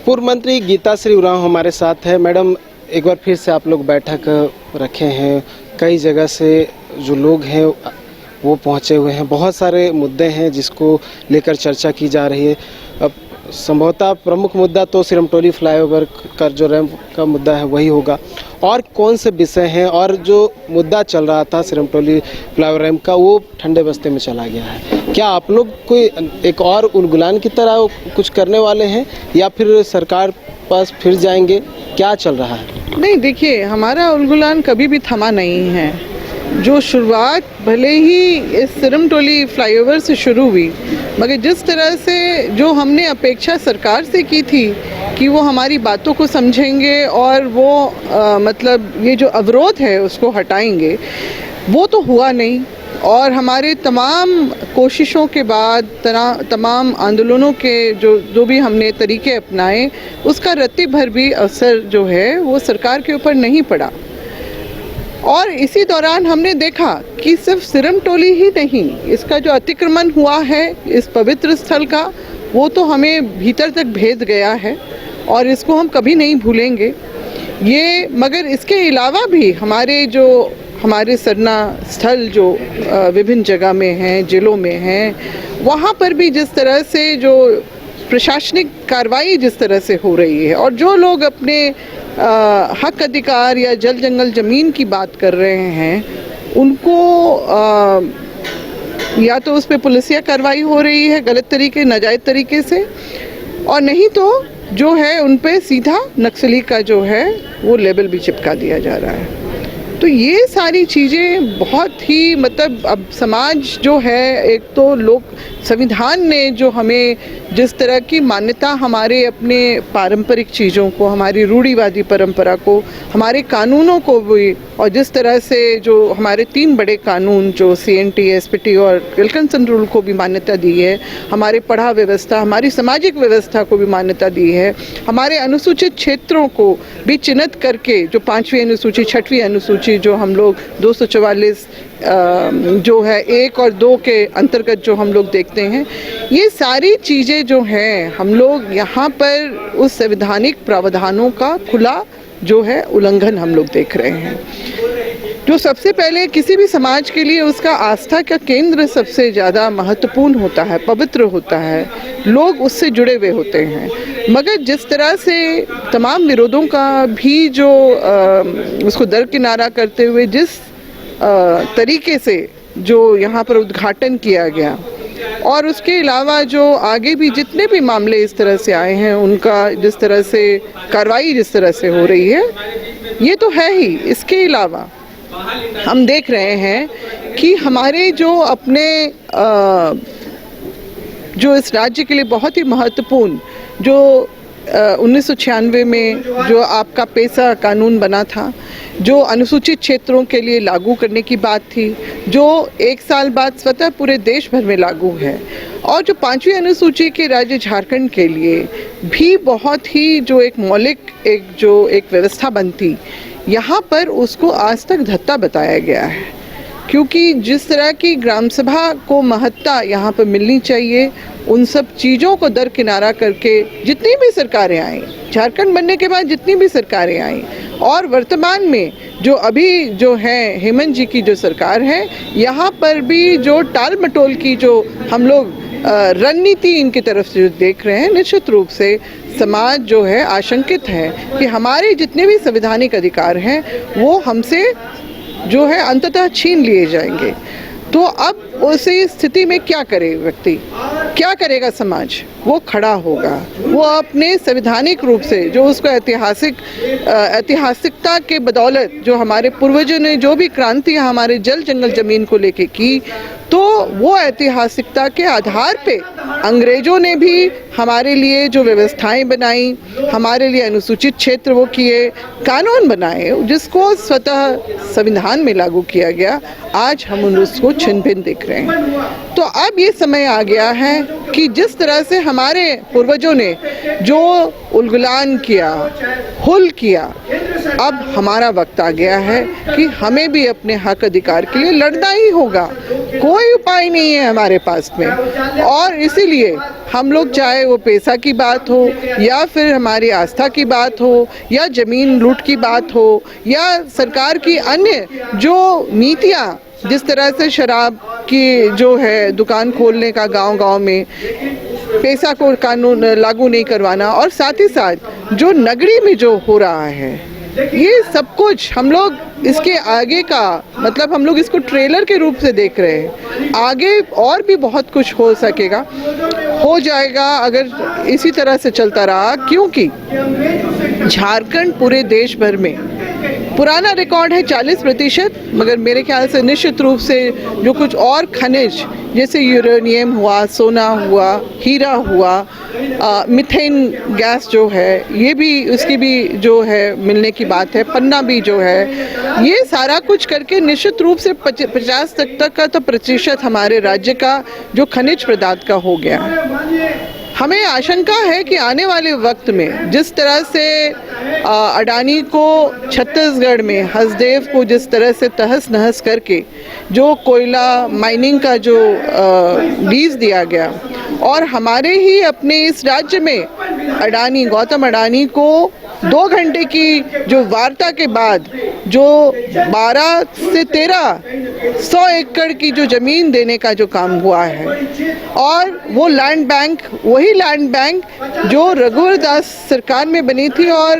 पूर्व मंत्री गीता श्री उरांव हमारे साथ है। मैडम, एक बार फिर से आप लोग बैठक रखे हैं, कई जगह से जो लोग हैं वो पहुंचे हुए हैं, बहुत सारे मुद्दे हैं जिसको लेकर चर्चा की जा रही है। अब संभवतः प्रमुख मुद्दा तो सिरमटोली फ्लाईओवर का जो रैंप का मुद्दा है वही होगा, और कौन से विषय हैं, और जो मुद्दा चल रहा था सिरमटोली फ्लाईओवर रैंप का वो ठंडे बस्ते में चला गया है। क्या आप लोग कोई एक और उलगुलान की तरह कुछ करने वाले हैं या फिर सरकार पास फिर जाएंगे, क्या चल रहा है? नहीं, देखिए, हमारा उलगुलान कभी भी थमा नहीं है। जो शुरुआत भले ही इस सिरमटोली फ्लाईओवर से शुरू हुई, मगर जिस तरह से जो हमने अपेक्षा सरकार से की थी कि वो हमारी बातों को समझेंगे और वो मतलब ये जो अवरोध है उसको हटाएंगे, वो तो हुआ नहीं। और हमारे तमाम कोशिशों के बाद, तमाम आंदोलनों के जो भी हमने तरीके अपनाए, उसका रत्ती भर भी असर जो है वो सरकार के ऊपर नहीं पड़ा। और इसी दौरान हमने देखा कि सिर्फ सिरमटोली ही नहीं, इसका जो अतिक्रमण हुआ है इस पवित्र स्थल का, वो तो हमें भीतर तक भेद गया है और इसको हम कभी नहीं भूलेंगे ये। मगर इसके अलावा भी हमारे सरना स्थल जो विभिन्न जगह में हैं, जिलों में हैं, वहाँ पर भी जिस तरह से जो प्रशासनिक कार्रवाई जिस तरह से हो रही है, और जो लोग अपने हक अधिकार या जल जंगल ज़मीन की बात कर रहे हैं, उनको या तो उस पर पुलिसिया कार्रवाई हो रही है गलत तरीके, नाजायज़ तरीके से, और नहीं तो जो है उन पे सीधा नक्सली का जो है वो लेबल भी चिपका दिया जा रहा है। तो ये सारी चीज़ें बहुत ही मतलब अब समाज जो है, एक तो लोग संविधान ने जो हमें जिस तरह की मान्यता हमारे अपने पारंपरिक चीज़ों को, हमारी रूढ़िवादी परंपरा को, हमारे कानूनों को भी, और जिस तरह से जो हमारे 3 बड़े कानून जो CNT, SPT और विल्किंसन रूल को भी मान्यता दी है, हमारे पढ़ा व्यवस्था, हमारी सामाजिक व्यवस्था को भी मान्यता दी है, हमारे अनुसूचित क्षेत्रों को भी चिन्हित करके जो 5वीं अनुसूची, 6वीं अनुसूची जो हम लोग 244 जो है 1 और 2 के अंतर्गत जो हम लोग देखते हैं, ये सारी चीज़ें जो हैं हम लोग यहाँ पर उस संवैधानिक प्रावधानों का खुला जो है उल्लंघन हम लोग देख रहे हैं। जो सबसे पहले किसी भी समाज के लिए उसका आस्था का केंद्र सबसे ज़्यादा महत्वपूर्ण होता है, पवित्र होता है, लोग उससे जुड़े हुए होते हैं। मगर जिस तरह से तमाम विरोधों का भी जो उसको दरकिनारा करते हुए जिस तरीके से जो यहाँ पर उद्घाटन किया गया, और उसके अलावा जो आगे भी जितने भी मामले इस तरह से आए हैं, उनका जिस तरह से कार्रवाई जिस तरह से हो रही है, ये तो है ही। इसके अलावा हम देख रहे हैं कि हमारे जो अपने जो इस राज्य के लिए बहुत ही महत्वपूर्ण जो 1996 में जो आपका पेशा कानून बना था, जो अनुसूचित क्षेत्रों के लिए लागू करने की बात थी, जो 1 साल बाद स्वतः पूरे देश भर में लागू है, और जो 5वीं अनुसूची के राज्य झारखंड के लिए भी बहुत ही जो एक मौलिक एक व्यवस्था बनती, यहाँ पर उसको आज तक धत्ता बताया गया है। क्योंकि जिस तरह की ग्राम सभा को महत्ता यहाँ पर मिलनी चाहिए, उन सब चीज़ों को दरकिनारा करके जितनी भी सरकारें आई, झारखंड बनने के बाद जितनी भी सरकारें आई, और वर्तमान में जो अभी जो है हेमंत जी की जो सरकार है, यहाँ पर भी जो टाल मटोल की जो हम लोग रणनीति इनकी तरफ से देख रहे हैं, निश्चित रूप से समाज जो है आशंकित है कि हमारे जितने भी संवैधानिक अधिकार हैं वो हमसे जो है अंततः छीन लिए जाएंगे। तो अब उसी स्थिति में क्या करे व्यक्ति, क्या करेगा समाज? वो खड़ा होगा, वो अपने संवैधानिक रूप से जो उसको ऐतिहासिकता के बदौलत जो हमारे पूर्वजों ने जो भी क्रांतियाँ हमारे जल जंगल ज़मीन को लेके की, तो वो ऐतिहासिकता के आधार पे अंग्रेज़ों ने भी हमारे लिए जो व्यवस्थाएं बनाई, हमारे लिए अनुसूचित क्षेत्र वो किए, कानून बनाए, जिसको स्वतः संविधान में लागू किया गया, आज हम उसको छिन भिन देख रहे हैं। तो अब ये समय आ गया है कि जिस तरह से हमारे पूर्वजों ने जो उलगुलान किया, हुल किया, अब हमारा वक्त आ गया है कि हमें भी अपने हक अधिकार के लिए लड़ना ही होगा। कोई उपाय नहीं है हमारे पास में, और इसीलिए हम लोग, चाहे वो पैसा की बात हो या फिर हमारी आस्था की बात हो या ज़मीन लूट की बात हो या सरकार की अन्य जो नीतियाँ, जिस तरह से शराब की जो है दुकान खोलने का गांव-गांव में, पैसा को कानून लागू नहीं करवाना, और साथ ही साथ जो नगरी में जो हो रहा है, ये सब कुछ हम लोग इसके आगे का मतलब हम लोग इसको ट्रेलर के रूप से देख रहे हैं। आगे और भी बहुत कुछ हो सकेगा, हो जाएगा अगर इसी तरह से चलता रहा, क्योंकि झारखंड पूरे देश भर में पुराना रिकॉर्ड है 40%, मगर मेरे ख्याल से निश्चित रूप से जो कुछ और खनिज जैसे यूरेनियम हुआ, सोना हुआ, हीरा हुआ, मीथेन गैस जो है, ये भी उसकी भी जो है मिलने की बात है, पन्ना भी जो है, ये सारा कुछ करके निश्चित रूप से 50 तक का तो प्रतिशत हमारे राज्य का जो खनिज पदार्थ का हो गया है। हमें आशंका है कि आने वाले वक्त में जिस तरह से अडानी को छत्तीसगढ़ में हसदेव को जिस तरह से तहस नहस करके जो कोयला माइनिंग का जो लीज दिया गया, और हमारे ही अपने इस राज्य में अडानी, गौतम अडानी को 2 घंटे की जो वार्ता के बाद जो 12 से 1300 एकड़ की जो ज़मीन देने का जो काम हुआ है, और वो लैंड बैंक, वही लैंड बैंक जो रघुवर दास सरकार में बनी थी, और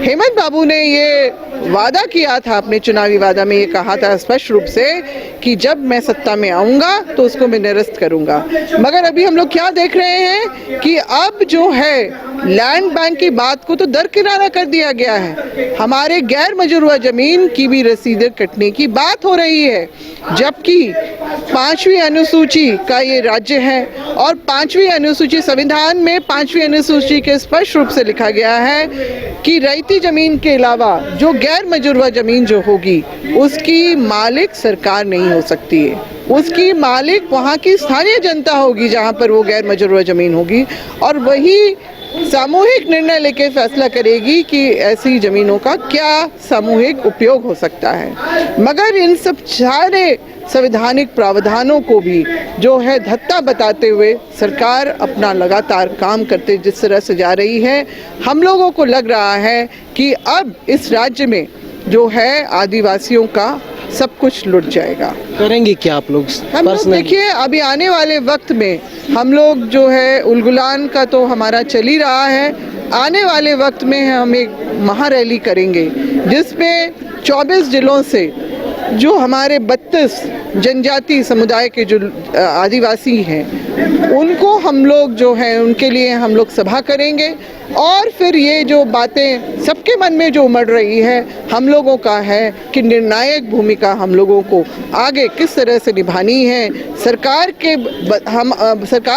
हेमंत बाबू ने ये वादा किया था, अपने चुनावी वादा में ये कहा था स्पष्ट रूप से कि जब मैं सत्ता में आऊँगा तो उसको मैं निरस्त करूँगा। मगर अभी हम लोग क्या देख रहे हैं कि अब जो है लैंड बैंक की बात को तो दरकिनारा कर दिया गया है, हमारे गैर मजरूआ ज़मीन की भी रसीदें कटने की बात हो रही है, जबकि 5वीं अनुसूची का ये राज्य है, और 5वीं अनुसूची संविधान में 5वीं अनुसूची के स्पष्ट रूप से लिखा गया है कि रैयती ज़मीन के अलावा जो गैर मजरूआ ज़मीन जो होगी उसकी मालिक सरकार नहीं हो सकती है, उसकी मालिक वहाँ की स्थानीय जनता होगी जहाँ पर वो गैर मजरूआ ज़मीन होगी, और वही सामूहिक निर्णय लेके फैसला करेगी कि ऐसी ज़मीनों का क्या सामूहिक उपयोग हो सकता है। मगर इन सब सारे संवैधानिक प्रावधानों को भी जो है धत्ता बताते हुए सरकार अपना लगातार काम करते जिस तरह से जा रही है, हम लोगों को लग रहा है कि अब इस राज्य में जो है आदिवासियों का सब कुछ लुट जाएगा। करेंगे क्या आप लोग? हम लोग देखिए, अभी आने वाले वक्त में हम लोग जो है उलगुलान का तो हमारा चल ही रहा है, आने वाले वक्त में हम एक महारैली करेंगे जिसमें 24 जिलों से जो हमारे 32 जनजाति समुदाय के जो आदिवासी हैं उनको हम लोग जो है उनके लिए हम लोग सभा करेंगे, और फिर ये जो बातें सबके मन में जो उमड़ रही है, हम लोगों का है कि निर्णायक भूमिका हम लोगों को आगे किस तरह से निभानी है। सरकार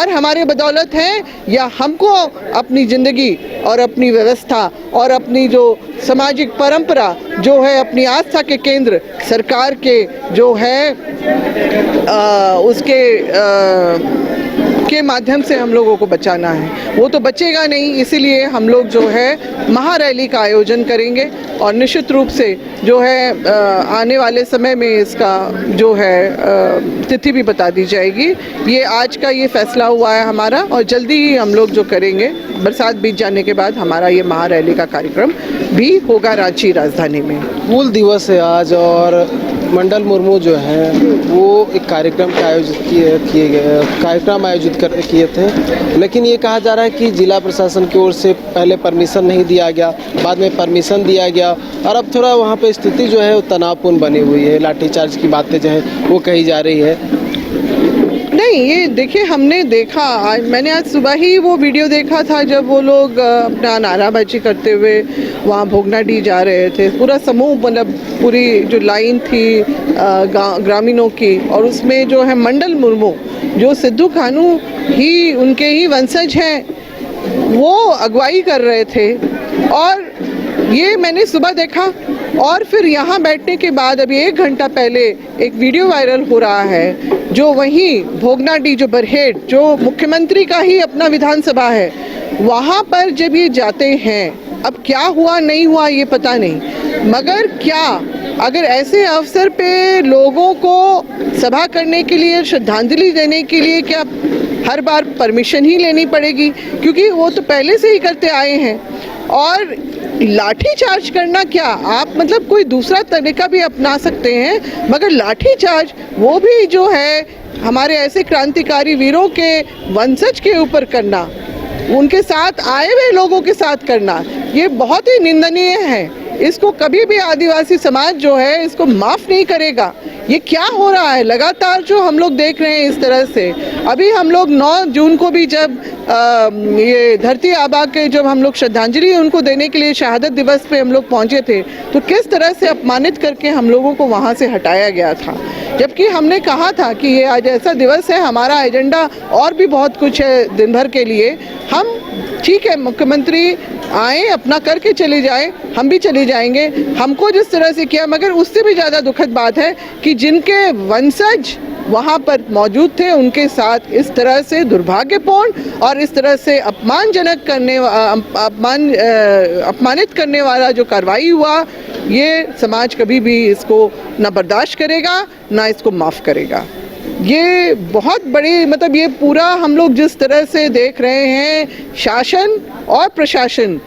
हमारे बदौलत है या हमको अपनी ज़िंदगी और अपनी व्यवस्था और अपनी जो सामाजिक परंपरा जो है, अपनी आस्था के केंद्र सरकार के जो है उसके के माध्यम से हम लोगों को बचाना है, वो तो बचेगा नहीं। इसीलिए हम लोग जो है महारैली का आयोजन करेंगे, और निश्चित रूप से जो है आने वाले समय में इसका जो है तिथि भी बता दी जाएगी। ये आज का ये फैसला हुआ है हमारा, और जल्दी ही हम लोग जो करेंगे, बरसात बीत जाने के बाद हमारा ये महारैली का कार्यक्रम भी होगा रांची राजधानी में। हूल दिवस है आज, और मंडल मुर्मू जो है वो एक कार्यक्रम आयोजित किए थे, लेकिन ये कहा जा रहा है कि जिला प्रशासन की ओर से पहले परमिशन नहीं दिया गया, बाद में परमिशन दिया गया, और अब थोड़ा वहाँ पे स्थिति जो है वो तनावपूर्ण बनी हुई है, लाठीचार्ज की बातें जो है वो कही जा रही है। नहीं, ये देखिए, हमने देखा, मैंने आज सुबह ही वो वीडियो देखा था जब वो लोग अपना नाराबाजी करते हुए वहाँ भोगनाडीह जा रहे थे, पूरा समूह, मतलब पूरी जो लाइन थी ग्रामीणों की, और उसमें जो है मंडल मुर्मू जो सिद्धू कानू ही उनके ही वंशज हैं वो अगुवाई कर रहे थे, और ये मैंने सुबह देखा। और फिर यहाँ बैठने के बाद अभी 1 घंटा पहले एक वीडियो वायरल हो रहा है जो वहीं भोगनाडीह, जो बरहेट, जो मुख्यमंत्री का ही अपना विधानसभा है, वहाँ पर जब ये जाते हैं, अब क्या हुआ नहीं हुआ ये पता नहीं, मगर क्या अगर ऐसे अवसर पे लोगों को सभा करने के लिए, श्रद्धांजलि देने के लिए क्या हर बार परमिशन ही लेनी पड़ेगी? क्योंकि वो तो पहले से ही करते आए हैं। और लाठी चार्ज करना क्या, आप मतलब कोई दूसरा तरीका भी अपना सकते हैं, मगर लाठी चार्ज वो भी जो है हमारे ऐसे क्रांतिकारी वीरों के वंशज के ऊपर करना, उनके साथ आए हुए लोगों के साथ करना, ये बहुत ही निंदनीय है। इसको कभी भी आदिवासी समाज जो है इसको माफ़ नहीं करेगा। ये क्या हो रहा है लगातार जो हम लोग देख रहे हैं इस तरह से। अभी हम लोग 9 जून को भी जब ये धरती आबा के जब हम लोग श्रद्धांजलि उनको देने के लिए शहादत दिवस पे हम लोग पहुंचे थे, तो किस तरह से अपमानित करके हम लोगों को वहां से हटाया गया था। जबकि हमने कहा था कि ये आज ऐसा दिवस है, हमारा एजेंडा और भी बहुत कुछ है दिन भर के लिए। हम ठीक है, मुख्यमंत्री आए अपना करके चले जाए, हम भी चले जाएंगे, हमको जिस तरह से किया। मगर उससे भी ज़्यादा दुखद बात है कि जिनके वंशज वहाँ पर मौजूद थे उनके साथ इस तरह से दुर्भाग्यपूर्ण और इस तरह से अपमानजनक करने अपमानित करने वाला जो कार्रवाई हुआ, ये समाज कभी भी इसको न बर्दाश्त करेगा ना इसको माफ़ करेगा। ये बहुत बड़ी मतलब ये पूरा हम लोग जिस तरह से देख रहे हैं शासन और प्रशासन,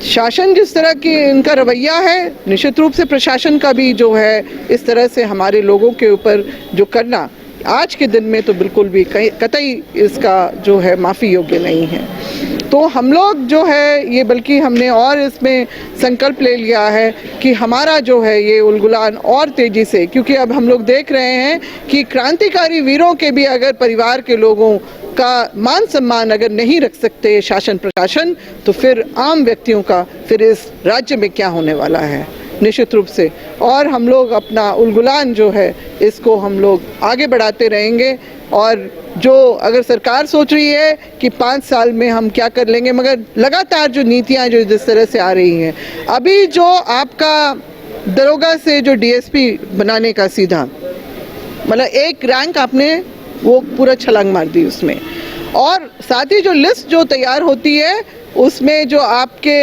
शासन जिस तरह की इनका रवैया है, निश्चित रूप से प्रशासन का भी जो है इस तरह से हमारे लोगों के ऊपर जो करना आज के दिन में तो बिल्कुल भी कतई इसका जो है माफ़ी योग्य नहीं है। तो हम लोग जो है ये बल्कि हमने और इसमें संकल्प ले लिया है कि हमारा जो है ये उलगुलान और तेज़ी से, क्योंकि अब हम लोग देख रहे हैं कि क्रांतिकारी वीरों के भी अगर परिवार के लोगों का मान सम्मान अगर नहीं रख सकते शासन प्रशासन, तो फिर आम व्यक्तियों का फिर इस राज्य में क्या होने वाला है निश्चित रूप से। और हम लोग अपना उलगुलान जो है इसको हम लोग आगे बढ़ाते रहेंगे। और जो अगर सरकार सोच रही है कि 5 साल में हम क्या कर लेंगे, मगर लगातार जो नीतियां जो जिस तरह से आ रही हैं, अभी जो आपका दरोगा से जो डीएसपी बनाने का सीधा मतलब एक रैंक आपने वो पूरा छलांग मार दी उसमें। और साथ ही जो लिस्ट जो तैयार होती है उसमें जो आपके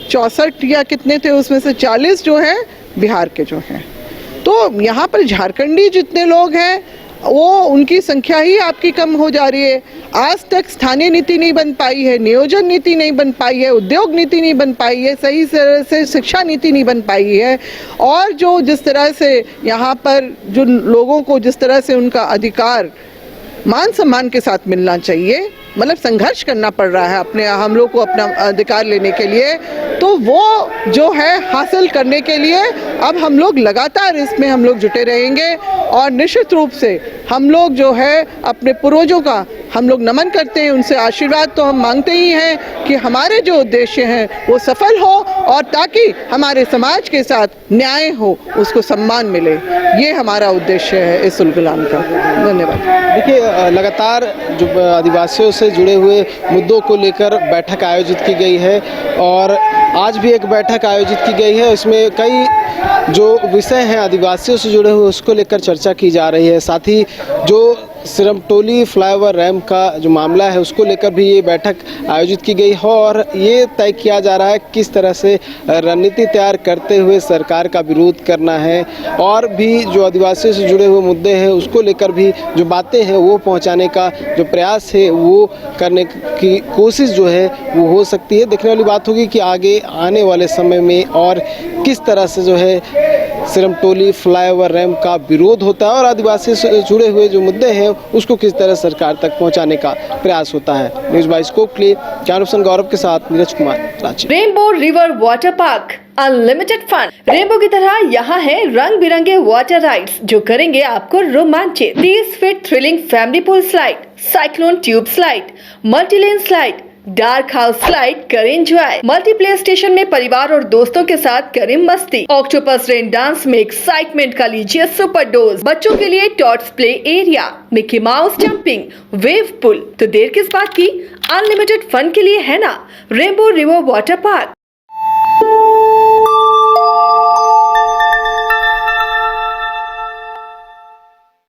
64 या कितने थे उसमें से 40 जो है बिहार के जो हैं। तो यहाँ पर झारखंडी जितने लोग हैं वो उनकी संख्या ही आपकी कम हो जा रही है। आज तक स्थानीय नीति नहीं बन पाई है, नियोजन नीति नहीं बन पाई है, उद्योग नीति नहीं बन पाई है, सही तरह से शिक्षा नीति नहीं बन पाई है। और जो जिस तरह से यहाँ पर जो लोगों को जिस तरह से उनका अधिकार मान सम्मान के साथ मिलना चाहिए, मतलब संघर्ष करना पड़ रहा है अपने हम लोग को अपना अधिकार लेने के लिए, तो वो जो है हासिल करने के लिए अब हम लोग लगातार इसमें हम लोग जुटे रहेंगे। और निश्चित रूप से हम लोग जो है अपने पूर्वजों का हम लोग नमन करते हैं, उनसे आशीर्वाद तो हम मांगते ही हैं कि हमारे जो उद्देश्य हैं वो सफल हो और ताकि हमारे समाज के साथ न्याय हो, उसको सम्मान मिले, ये हमारा उद्देश्य है इस उलगुलान का। धन्यवाद। देखिए, लगातार जो आदिवासियों से जुड़े हुए मुद्दों को लेकर बैठक आयोजित की गई है और आज भी एक बैठक आयोजित की गई है। इसमें कई जो विषय हैं आदिवासियों से जुड़े हुए उसको लेकर चर्चा की जा रही है। साथ ही जो सिरमटोली फ्लाईओवर रैम्प का जो मामला है उसको लेकर भी ये बैठक आयोजित की गई है और ये तय किया जा रहा है किस तरह से रणनीति तैयार करते हुए सरकार का विरोध करना है और भी जो आदिवासियों से जुड़े हुए मुद्दे हैं उसको लेकर भी जो बातें हैं वो पहुंचाने का जो प्रयास है वो करने की कोशिश जो है वो हो सकती है। देखने वाली बात होगी कि आगे आने वाले समय में और किस तरह से जो है सिरमटोली फ्लाईओवर रैम्प का विरोध होता है और आदिवासी से जुड़े हुए जो मुद्दे हैं उसको किस तरह सरकार तक पहुंचाने का प्रयास होता है। न्यूज़ बाइस्कोप के लिए कैमरामैन गौरव के साथ Neeraj Kumar, Ranchi. Rainbow river water park unlimited fun. Rainbow की तरह यहाँ है रंग बिरंगे वाटर राइड्स जो करेंगे आपको रोमांचित। 30 feet thrilling family pool slide, cyclone tube slide, multilane slide, dark house slide करें एंजॉय। मल्टी प्ले स्टेशन में परिवार और दोस्तों के साथ करें मस्ती। ऑक्टोपस रेन डांस में एक्साइटमेंट का लीजिए सुपर डोज। बच्चों के लिए tots play area, Mickey Mouse jumping, wave pool. तो देर किस बात की, अनलिमिटेड फन के लिए है ना रेनबो रिवर वाटर पार्क।